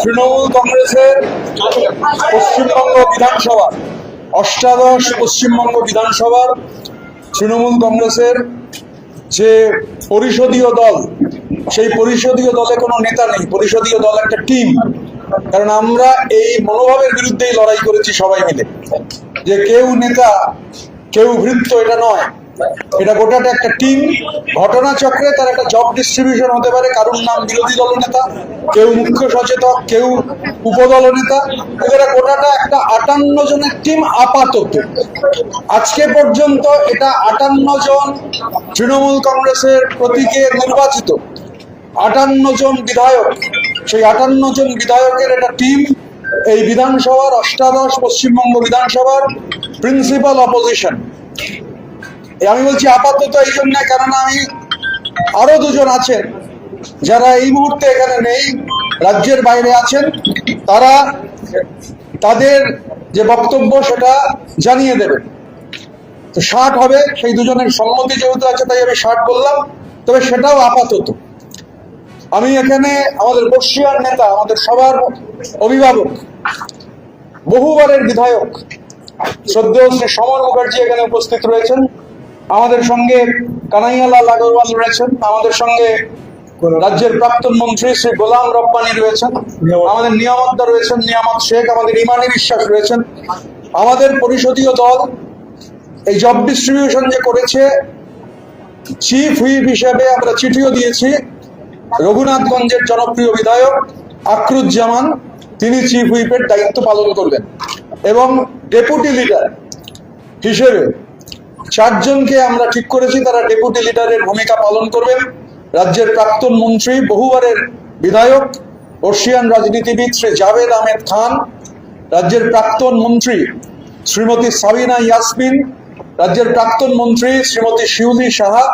তৃণমূল কংগ্রেসের পশ্চিমবঙ্গ বিধানসভা অষ্টাদশ পশ্চিমবঙ্গ বিধানসভার তৃণমূল কংগ্রেসের যে পরিষদীয় দল, সেই পরিষদীয় দলে কোনো নেতা নেই। পরিষদীয় দল একটা টিম। কারণ আমরা এই মনোভাবের বিরুদ্ধেই লড়াই করেছি সবাই মিলে, যে কেউ নেতা কেউ ভৃত্য, এটা নয়। এটা গোটাটা একটা টিম। ঘটনাচক্রে তার একটা জব ডিস্ট্রিবিউশন হতে পারে। কারোর নাম বিরোধী দলনেতা, কেউ মুখ্য সচেতক, কেউ উপদল নেতা। এরা গোটাটা একটা 58 জনের টিম আপাতত। আজকে পর্যন্ত এটা 58 জন তৃণমূল কংগ্রেসের প্রতীকে নির্বাচিত 58 জন বিধায়ক। সেই 58 জন বিধায়কের একটা টিম এই বিধানসভার অষ্টাদশ পশ্চিমবঙ্গ বিধানসভার প্রিন্সিপাল অপোজিশন। আমি বলছি আপাতত এই জন্য, কেননা আমি আরো দুজন আছেন যারা এই মুহূর্তে এখানে নেই, রাজ্যের বাইরে আছেন। তারা তাদের যে বক্তব্য সেটা জানিয়ে দেবেন। তো 60 হবে, সেই দুজনের সম্মতি যেহেতু আছে তাই আমি 60 বললাম। তবে সেটাও আপাতত। আমি এখানে আমাদের বর্ষিয়ার নেতা, আমাদের সবার অভিভাবক, বহুবারের বিধায়ক শ্রদ্ধেয় শ্রী সমর মুখার্জি এখানে উপস্থিত রয়েছেন। আমাদের সঙ্গে কানাইয়ালাল আগরওয়াল রয়েছেন। আমাদের সঙ্গে রাজ্যের প্রাক্তন মন্ত্রী শ্রী গোলাম রব্বানী রয়েছেন। আমাদের নিয়ামতদা রয়েছেন, নিয়ামত শেখ। আমাদের ইমানি বিশ্বাস রয়েছেন। আমাদের পরিষদীয় দল এই জব ডিস্ট্রিবিউশন যে করেছে, চিফ হুইপ হিসেবে আমরা চিঠিও দিয়েছি। রঘুনাথগঞ্জের জনপ্রিয় বিধায়ক আকরুজ্জামান, তিনি চিফ হুইপের দায়িত্ব পালন করবেন। এবং ডেপুটি লিডার হিসেবে 4 জনকে আমরা ঠিক করেছি, তারা ডেপুটি লিডারের ভূমিকা পালন করবেন। রাজ্যের প্রাক্তন মন্ত্রী, বহুবারের বিধায়ক, বর্ষিয়ান রাজনীতিবিদ শ্রী জাভেদ আহমেদ খান, রাজ্যের প্রাক্তন মন্ত্রী শ্রীমতী সাবিনা ইয়াসমিন, রাজ্যের প্রাক্তন মন্ত্রী শ্রীমতী শিউলি সাহা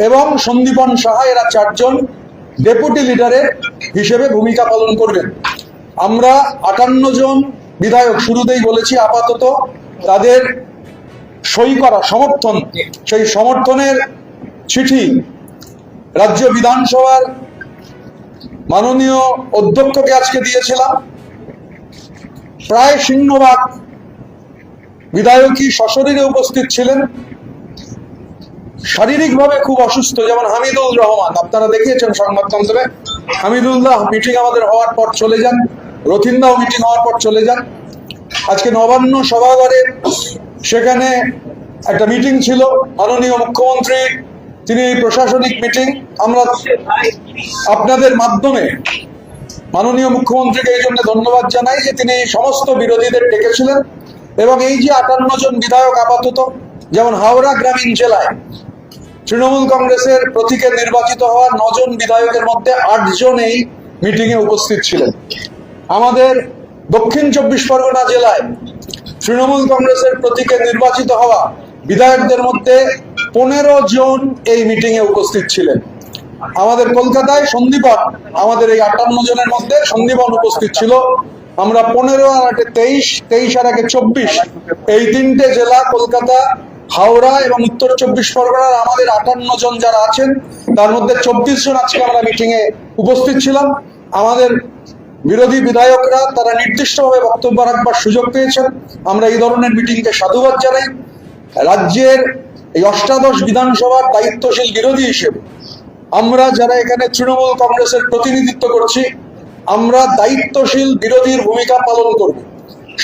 এবং সন্দীপন সাহা। এরা 4 জন ডেপুটি লিডারের হিসেবে ভূমিকা পালন করবেন। আমরা 58 জন বিধায়ক শুরুতেই বলেছি আপাতত তাদের সই করা সমর্থন, সেই সমর্থনের চিঠি রাজ্য বিধানসভার মাননীয় অধ্যক্ষকে আজকে দিয়েছিলাম। প্রায় সিংহভাগ বিধায়কই সশরীরে উপস্থিত ছিলেন। শারীরিকভাবে খুব অসুস্থ, যেমন হামিদুল রহমান, আপনারা দেখিয়েছেন সংবাদ মাধ্যমে। হামিদুল্লাহ মিটিং আমাদের হওয়ার পর চলে যান, রথিনদাও মিটিং হওয়ার পর চলে যান। আজকে নবান্ন সভাঘরে সেখানে একটা মিটিং ছিল, মাননীয় মুখ্যমন্ত্রী তিনি প্রশাসনিক মিটিং। আমরা আপনাদের মাধ্যমে মাননীয় মুখ্যমন্ত্রীকে এই জন্য ধন্যবাদ জানাই যে তিনি সমস্ত বিরোধীদের ডেকেছিলেন। এবং এই যে 58 জন বিধায়ক আপাতত, যেমন হাওড়া গ্রামীণ জেলায় তৃণমূল কংগ্রেসের প্রতীকে নির্বাচিত হওয়া 9 জন বিধায়কের মধ্যে 8 জন এই মিটিংয়ে উপস্থিত ছিলেন। আমাদের দক্ষিণ 24 পরগনা জেলায় তৃণমূল কংগ্রেসের প্রতীকে নির্বাচিত হওয়া বিধায়কদের মধ্যে 15 জন এই মিটিংয়ে উপস্থিত ছিলেন। আমাদের কলকাতায় সন্দীপন, আমাদের এই 58 জনের মধ্যে সন্দীপন উপস্থিত ছিল। আমরা 15 আর 8 23, 23 আর 1 24, এই 3টে জেলা কলকাতা, হাওড়া এবং উত্তর 24 পরগনার আমাদের 58 জন যারা আছেন তার মধ্যে 24 জন আজকে আমরা মিটিং এ উপস্থিত ছিলাম। আমাদের বিরোধী বিধায়করা তারা নির্দিষ্টভাবে বক্তব্য রাখবার সুযোগ পেয়েছেন। আমরা এই ধরনের মিটিংকে সাধুবাদ জানাই। রাজ্যের এই অষ্টাদশ বিধানসভার দায়িত্বশীল বিরোধী হিসেবে আমরা যারা এখানে তৃণমূল কংগ্রেসের প্রতিনিধিত্ব করছি, আমরা দায়িত্বশীল বিরোধীর ভূমিকা পালন করব,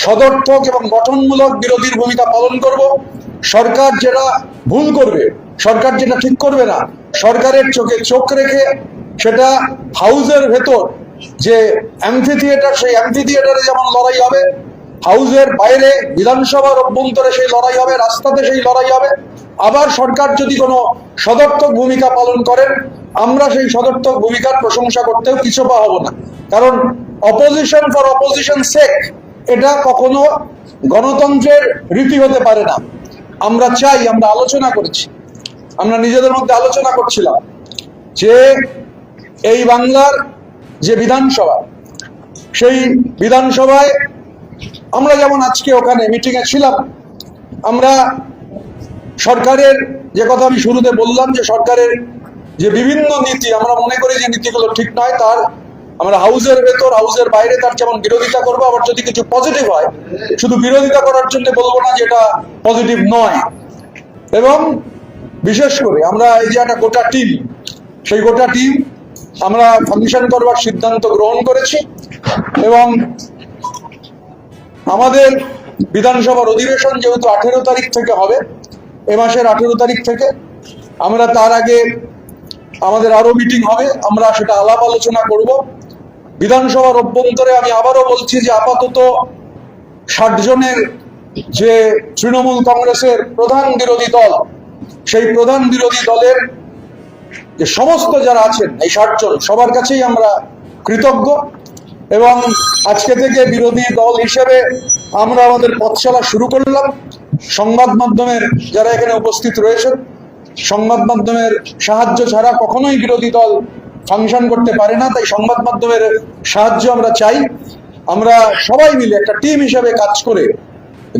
সদর্থক এবং গঠনমূলক বিরোধীর ভূমিকা পালন করব। সরকার যেটা ভুল করবে, সরকার যেটা ঠিক করবে না, সরকারের চোখে চোখ রেখে সেটা হাউসের ভেতর যে অ্যাম্ফি থিয়েটার, সেই অ্যাম্ফি থিয়েটারে যেমন লড়াই হবে, হাউসের বাইরে বিধানসভার অভ্যন্তরে সেই লড়াই হবে, রাস্তাতে সেই লড়াই হবে। আবার সরকার যদি কোনো সদর্থক ভূমিকা পালন করেন, আমরা সেই সদর্থক ভূমিকার প্রশংসা করতেও পিছপা হব না। কারণ অপোজিশন ফর অপোজিশন সেক, এটা কখনো গণতন্ত্রের রীতি হতে পারে না। আমরা চাই, আমরা আলোচনা করেছি, আমরা নিজেদের মধ্যে আলোচনা করছিলাম যে এই বাংলার যে বিধানসভা, সেই বিধানসভায় আমরা যেমন আজকে ওখানে মিটিংয়ে ছিলাম, আমরা সরকারের যে কথা আমি শুরুতে বললাম যে সরকারের যে বিভিন্ন নীতি, আমরা মনে করি যে নীতিগুলো ঠিক নয়, তার আমরা হাউসের ভেতর হাউসের বাইরে তার যেমন বিরোধিতা করবো, আবার যদি কিছু পজিটিভ হয় শুধু বিরোধিতা করার জন্য বলবো না যে এটা পজিটিভ নয়। এবং বিশেষ করে আমরা এই যে একটা গোটা টিম, সেই গোটা টিম আমরা ফাংশন করবার সিদ্ধান্ত গ্রহণ করেছি এবং আমাদের বিধানসভার অধিবেশন যেহেতু 18 তারিখ থেকে হবে, এ মাসের 18 তারিখ থেকে, আমরা তার আগে আমাদের আরো মিটিং হবে, আমরা সেটা আলাপ আলোচনা করব। বিধানসভার অভ্যন্তরে আমি আবারও বলছি যে আপাতত 60 জনের যে তৃণমূল কংগ্রেসের প্রধান বিরোধী দল, সেই প্রধান বিরোধী দলের যে সমস্ত যারা আছেন এই 60 জন সবার কাছেই আমরা কৃতজ্ঞ এবং আজকে থেকে বিরোধী দল হিসেবে আমরা আমাদের পথচলা শুরু করলাম। সংবাদ মাধ্যমের যারা এখানে উপস্থিত রয়েছেন, সংবাদ মাধ্যমের সাহায্য ছাড়া কখনোই বিরোধী দল ফাংশন করতে পারে না, তাই সংবাদ মাধ্যমের সাহায্য আমরা চাই। আমরা সবাই মিলে একটা টিম হিসেবে কাজ করে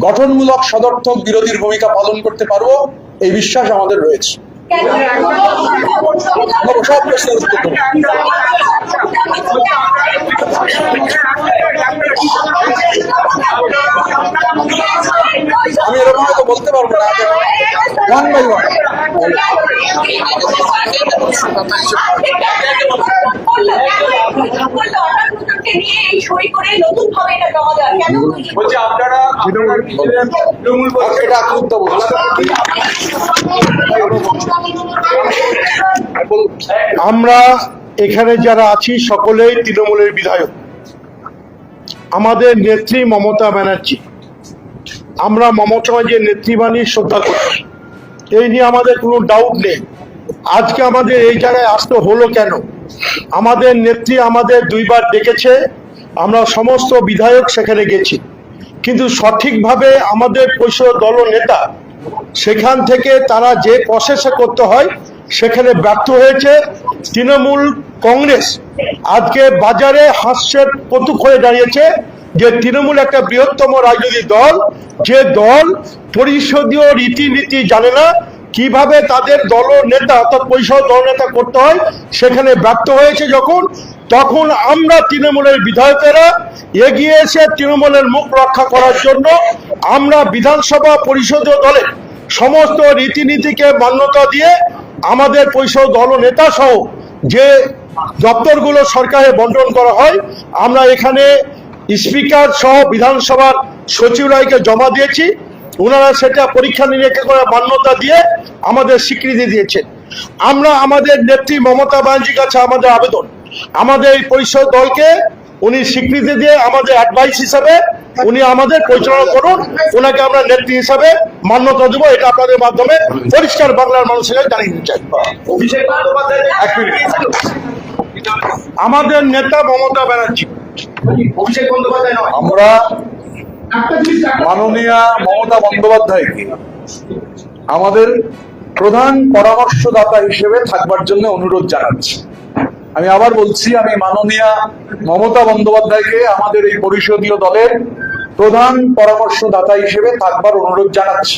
গঠনমূলক সদর্থক বিরোধীর ভূমিকা পালন করতে পারবো, এই বিশ্বাস আমাদের রয়েছে। সব প্রশ্নের উত্তর দেবো। আমি এরকম হয়তো বলতে পারবো না, ওয়ান বাই ওয়ান। আমরা এখানে যারা আছি সকলেই তৃণমূলের বিধায়ক। আমাদের নেত্রী মমতা ব্যানার্জি, আমরা মমতা ব্যানার্জির নেতৃবাণী শ্রদ্ধা করছি, এই নিয়ে আমাদের কোনো ডাউট নেই। আজকে আমাদের এই জায়গায় আসতে হলো কেন? আমাদের নেত্রী আমাদের 2 বার ডেকেছে, আমরা সমস্ত বিধায়ক সেখানে গেছি, কিন্তু সঠিকভাবে আমাদের পরিষদ দল নেতা সেখান থেকে তারা যে প্রসেসে করতে হয় সেখানে ব্যর্থ হয়েছে। তৃণমূল কংগ্রেস আজকে বাজারে হাস্যের প্রতীক হয়ে দাঁড়িয়েছে যে তৃণমূল একটা বৃহত্তম রাজনৈতিক দল, যে দল পরিষদীয় রীতিনীতি জানে না, কিভাবে তাদের দল নেতা অর্থাৎ পরিষদ দল নেতা করতে হয় সেখানে ব্যর্থ হয়েছে। তখন আমরা তৃণমূলের বিধায়কেরা এগিয়ে এসে তৃণমূলের মুখ রক্ষা করার জন্য আমরা বিধানসভা পরিষদীয় দলের সমস্ত রীতিনীতিকে মান্যতা দিয়ে আমাদের পরিষদ দল নেতা সহ যে দপ্তরগুলো সরকারে বন্টন করা হয়, আমরা এখানে স্পিকার সহ বিধানসভার সচিবালয়কে জমা দিয়েছি। ওনারা সেটা পরীক্ষা নিরীক্ষা করে মান্যতা দিয়ে আমাদের স্বীকৃতি দিয়েছেন। আমরা আমাদের নেত্রী মমতা ব্যানার্জির কাছে আমাদের আবেদন, আমাদের এই পরিষদ দলকে উনি স্বীকৃতি দিয়ে আমাদের অ্যাডভাইস হিসাবে উনি আমাদের পরিচালনা করুন, ওনাকে আমরা নেত্রী হিসাবে মান্যতা দেবো, এটা আপনাদের মাধ্যমে পরিষ্কার বাংলার মানুষের জানিয়ে দিতে চাই। আমাদের নেতা মমতা ব্যানার্জি, অভিষেক বন্দ্যোপাধ্যায় নয়। আমরা মাননীয়া মমতা বন্দ্যোপাধ্যায়কে আমাদের প্রধান পরামর্শদাতা হিসেবে থাকবার জন্য অনুরোধ জানাচ্ছি। আমি আবার বলছি, আমি মাননীয়া মমতা বন্দ্যোপাধ্যায়কে আমাদের এই পরিষদীয় দলের প্রধান পরামর্শদাতা হিসেবে থাকবার অনুরোধ জানাচ্ছি।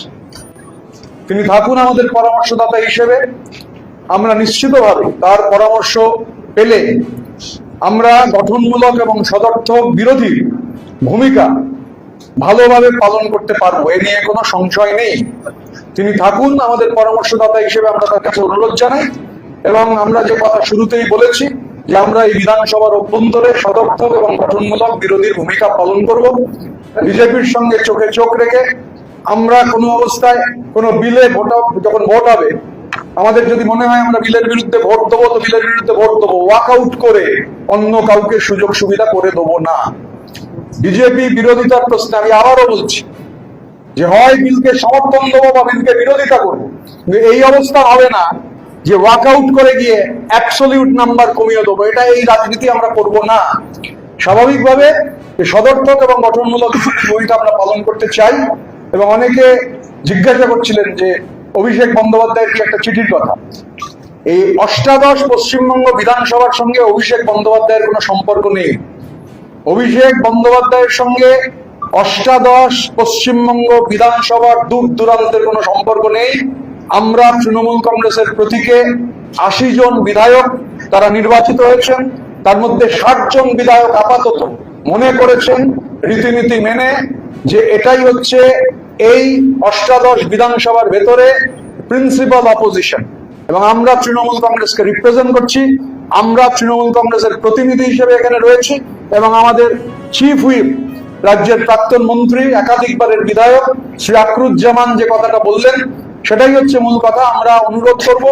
তিনি থাকুন আমাদের পরামর্শদাতা হিসেবে। আমরা নিশ্চিতভাবে তার পরামর্শ পেলে আমরা গঠনমূলক এবং সদর্থক বিরোধী ভূমিকা ভালোভাবে পালন করতে পারবো, এ নিয়ে কোনো সংশয় নেই। তিনি থাকুন আমাদের পরামর্শদাতা হিসেবে, আমরা তার কাছে অনুরোধ জানাই। এবং আমরা যে কথা শুরুতেই বলেছি যে আমরা এই বিধানসভার অভ্যন্তরে সদর্থক এবং গঠনমূলক বিরোধীর ভূমিকা পালন করব। বিজেপির সঙ্গে চোখে চোখ রেখে আমরা কোনো অবস্থায় কোনো বিলে যখন ভোট হবে, আমাদের যদি মনে হয় আমরা বিলের বিরুদ্ধে ভোট দেবো তো বিলের বিরুদ্ধে ভোট দেবো, ওয়াকআউট করে অন্য কাউকে সুযোগ সুবিধা করে দেবো না। বিজেপি বিরোধিতার প্রশ্নে আমি আবারও বলছি যে হয় বিলকে সমর্থন দেবো বা বিলকে বিরোধিতা করবো, কিন্তু এই অবস্থা হবে না যে ওয়াকআউট করে গিয়ে অ্যাবসলিউট নাম্বার কমিয়ে দেবো। এটা এই রাজনীতি আমরা করব না। স্বাভাবিকভাবে সদর্থক এবং গঠনমূলক ভূমিকা আমরা পালন করতে চাই। এবং অনেকে জিজ্ঞাসা করছিলেন যে অভিষেক বন্দ্যোপাধ্যায়ের কি একটা চিঠির কথা। এই অষ্টাদশ পশ্চিমবঙ্গ বিধানসভার সঙ্গে অভিষেক বন্দ্যোপাধ্যায়ের কোনো সম্পর্ক নেই। অভিষেক বন্দ্যোপাধ্যায়ের সঙ্গে অষ্টাদশ পশ্চিমবঙ্গ বিধানসভার দূর দূরান্তের কোনো সম্পর্ক নেই। আমরা তৃণমূল কংগ্রেসের প্রতীকে 80 জন বিধায়ক তারা নির্বাচিত হয়েছেন, তার মধ্যে 60 জন বিধায়ক আপাতত মনে করেছেন রীতিনীতি মেনে যে এটাই হচ্ছে এই অষ্টাদশ বিধানসভার ভেতরে প্রিন্সিপাল অপোজিশন, এবং আমরা তৃণমূল কংগ্রেসকে রিপ্রেজেন্ট করছি। আমরা তৃণমূল কংগ্রেসের প্রতিনিধি হিসেবে এখানে রয়েছি, এবং আমাদের চিফ হুইপ রাজ্যের প্রাক্তন মন্ত্রী একাধিকবারের বিধায়ক শ্রী আকরুজ্জামান যে কথাটা বললেন সেটাই হচ্ছে মূল কথা। আমরা অনুরোধ করব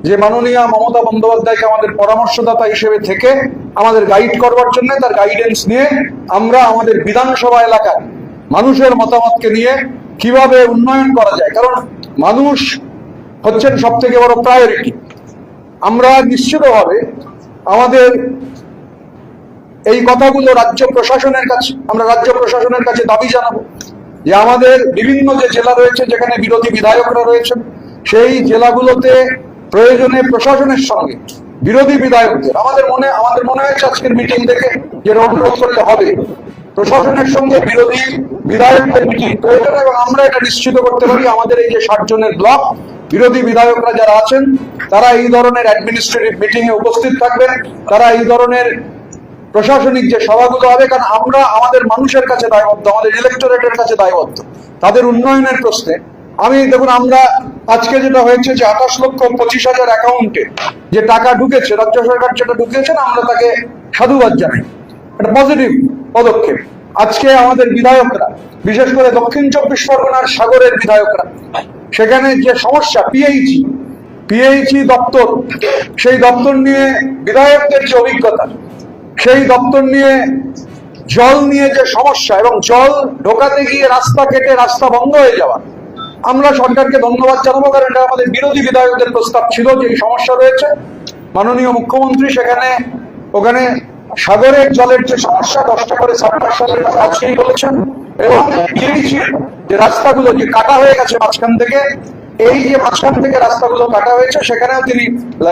যে মাননীয় মমতা বন্দ্যোপাধ্যায়কে আমাদের পরামর্শদাতা হিসেবে থেকে আমাদের গাইড করবার জন্য, তার গাইডেন্স নিয়ে আমরা আমাদের বিধানসভা এলাকার মানুষের মতামতকে নিয়ে কিভাবে উন্নয়ন করা যায়, কারণ মানুষ হচ্ছেন সব থেকে বড় প্রায়োরিটি। আমরা নিশ্চিতভাবে আমাদের এই কথাগুলো রাজ্য প্রশাসনের কাছে দাবি জানাবো যে আমাদের বিভিন্ন যে জেলা রয়েছে যেখানে বিরোধী বিধায়করা রয়েছেন, সেই জেলাগুলোতে প্রয়োজনে প্রশাসনের সঙ্গে বিরোধী বিধায়কদের আমাদের মনে হয়েছে আজকের মিটিং থেকে যে অনুরোধ করতে হবে প্রশাসনের সঙ্গে বিরোধী বিধায়কদের মিটিং প্রয়োজন, এবং আমরা এটা নিশ্চিত করতে পারি আমাদের এই যে 60 জনের ব্লক বিরোধী বিধায়করা যারা আছেন তারা এই ধরনের অ্যাডমিনিস্ট্রেটিভ মিটিং এ উপস্থিত থাকবেন, তারা এই ধরনের প্রশাসনিক যে সভাগুলো হবে, কারণ আমরা আমাদের মানুষের কাছে দায়বদ্ধ, আমাদের ইলেকটোরেটের কাছে দায়বদ্ধ তাদের উন্নয়নের প্রশ্নে। দেখুন আমরা আজকে যেটা হয়েছে যে 28,25,000 অ্যাকাউন্টে যে টাকা ঢুকেছে, রাজ্য সরকার যেটা ঢুকেছেন আমরা তাকে সাধুবাদ জানাই, এটা পজিটিভ পদক্ষেপ। আজকে আমাদের বিধায়করা, বিশেষ করে দক্ষিণ 24 পরগনার সাগরের বিধায়করা, সেখানে যে সমস্যা পিএইচই দপ্তর, সেই দপ্তর নিয়ে বিধায়কদের যে অভিজ্ঞতা, সেই দপ্তর নিয়ে জল নিয়ে যে সমস্যা এবং জল ঢোকাতে গিয়ে রাস্তা কেটে রাস্তা বন্ধ হয়ে যাওয়া, আমরা সরকারকে ধন্যবাদ জানাবো, কারণ এটা আমাদের বিরোধী বিধায়কদের প্রস্তাব ছিল যে এই সমস্যা রয়েছে। মাননীয় মুখ্যমন্ত্রী ওখানে সাগরের জলের যে সমস্যা 10টা করে সাবমার্শালের আজকেই বলেছেন, এবং যে রাস্তাগুলো যে কাটা হয়ে গেছে মাঝখান থেকে, এই যে মাঝখান থেকে রাস্তাগুলো কাটা হয়েছে সেখানেও তিনি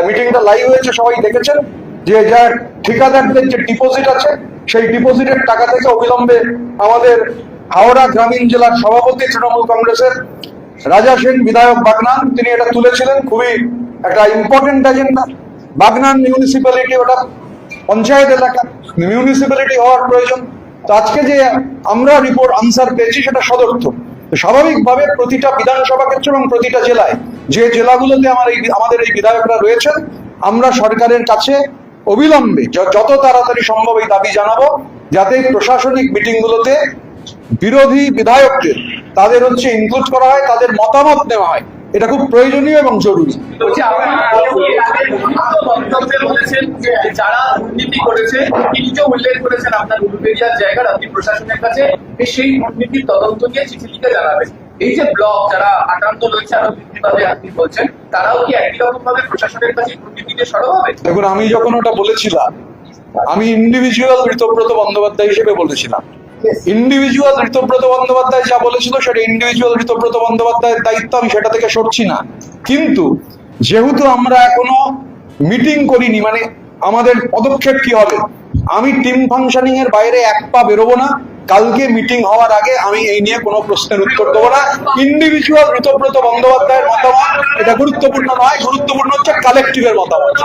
মিটিংটা লাইভ হয়েছে, সবাই দেখেছেন যে যার ঠিকাদারদের যে ডিপোজিট আছে সেই ডিপোজিটের টাকা থেকে অবিলম্বে আমাদের হাওড়া গ্রামীণ জেলার সভাপতি তৃণমূল কংগ্রেসের রাজা সেন বিধায়ক বাগনান, তিনি এটা তুলেছিলেন। খুবই একটা ইম্পর্টেন্ট এজেন্ডা। বাগনান মিউনিসিপ্যালিটি, ওটা পঞ্চায়েত এলাকা, মিউনিসিপ্যালিটি হওয়ার প্রয়োজন। তো আজকে যে আমরা রিপোর্ট আনসার পেয়েছি সেটা সদর্থ। স্বাভাবিকভাবে প্রতিটা বিধানসভা ক্ষেত্র এবং প্রতিটা জেলায় যে জেলাগুলোতে আমাদের এই বিধায়করা রয়েছেন, আমরা সরকারের কাছে অবিলম্বে যত তাড়াতাড়ি সম্ভব এই দাবি জানাবো যাতে প্রশাসনিক মিটিংগুলোতে বিরোধী বিধায়কদের তাদের ইনক্লুড করা হয়, তাদের মতামত নেওয়া হয়। এটা খুব প্রয়োজনীয় এবং জরুরি। যারা দুর্নীতি করেছে তিনিও উল্লেখ করেছেন আপনার উলুবেড়িয়ার জায়গার, আপনি প্রশাসনের কাছে সেই দুর্নীতির তদন্ত নিয়ে চিঠি লিখে জানাবেন। এই যে ব্লক যারা আক্রান্ত রয়েছে আরো বিভিন্নভাবে আপনি বলছেন, তারাও কি একই রকম ভাবে প্রশাসনের কাছে দুর্নীতিতে সরব হবে? দেখুন, আমি যখন ওটা বলেছিলাম, আমি ইন্ডিভিজুয়াল ঋতব্রত বন্দ্যোপাধ্যায় হিসেবে বলেছিলাম। ইন্ডিভিজুয়াল ঋতব্রত বন্দ্যোপাধ্যায় যা বলেছিল সেটা ইন্ডিভিজুয়াল ঋতব্রত বন্দ্যোপাধ্যায়ের দায়িত্ব, আমি সেটা থেকে সরছি না। কিন্তু যেহেতু আমরা এখনো মিটিং করিনি, মানে আমাদের পদক্ষেপ কি হবে, আমি টিম ফাংশনিং এর বাইরে এক পা বেরোবো না। কালকে মিটিং হওয়ার আগে আমি এই নিয়ে কোনো প্রশ্নের উত্তর দেবো না। ইন্ডিভিজুয়াল ঋতব্রত বন্দ্যোপাধ্যায়ের মতামত এটা গুরুত্বপূর্ণ নয়, গুরুত্বপূর্ণ হচ্ছে কালেকটিভের মতামত।